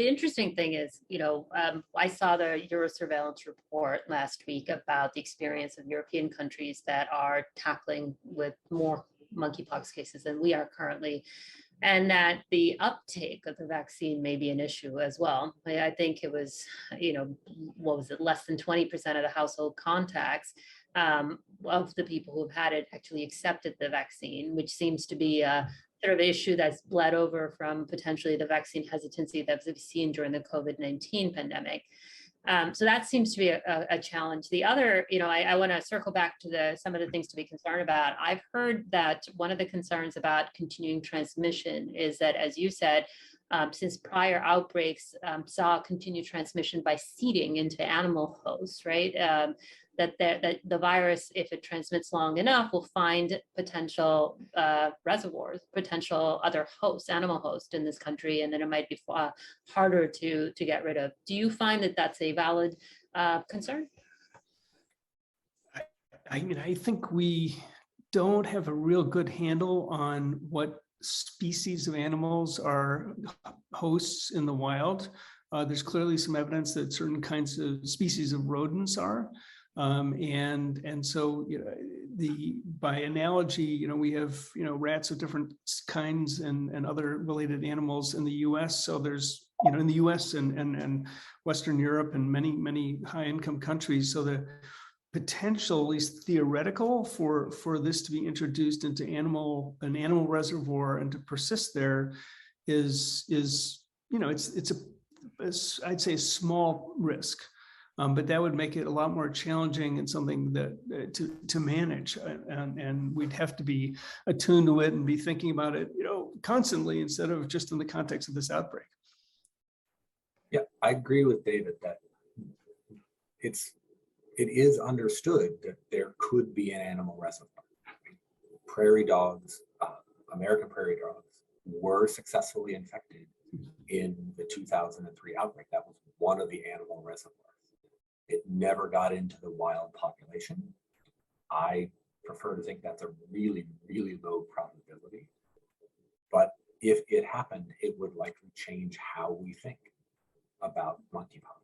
the interesting thing is, I saw the Eurosurveillance report last week about the experience of European countries that are tackling with more monkeypox cases than we are currently, and that the uptake of the vaccine may be an issue as well. I think it was, what was it, less than 20% of the household contacts of the people who've had it actually accepted the vaccine, which seems to be a sort of issue that's bled over from potentially the vaccine hesitancy that we've seen during the COVID-19 pandemic. So that seems to be a challenge. The other, I want to circle back to some of the things to be concerned about. I've heard that one of the concerns about continuing transmission is that, as you said, since prior outbreaks saw continued transmission by seeding into animal hosts, right? That the virus, if it transmits long enough, will find potential reservoirs, potential other hosts, animal hosts in this country, and then it might be harder to get rid of. Do you find that that's a valid concern? I think we don't have a real good handle on what species of animals are hosts in the wild. There's clearly some evidence that certain kinds of species of rodents are. And so by analogy, we have rats of different kinds and other related animals in the U.S. So there's in the U.S. and Western Europe and many high-income countries. So the potential, at least theoretical, for this to be introduced into an animal reservoir and to persist there is I'd say a small risk. But that would make it a lot more challenging and something that to manage, and we'd have to be attuned to it and be thinking about it, constantly instead of just in the context of this outbreak. Yeah, I agree with David that it is understood that there could be an animal reservoir. Prairie dogs, American prairie dogs, were successfully infected in the 2003 outbreak. That was one of the animal reservoirs. It never got into the wild population. I prefer to think that's a really, really low probability. But if it happened, it would likely change how we think about monkeypox.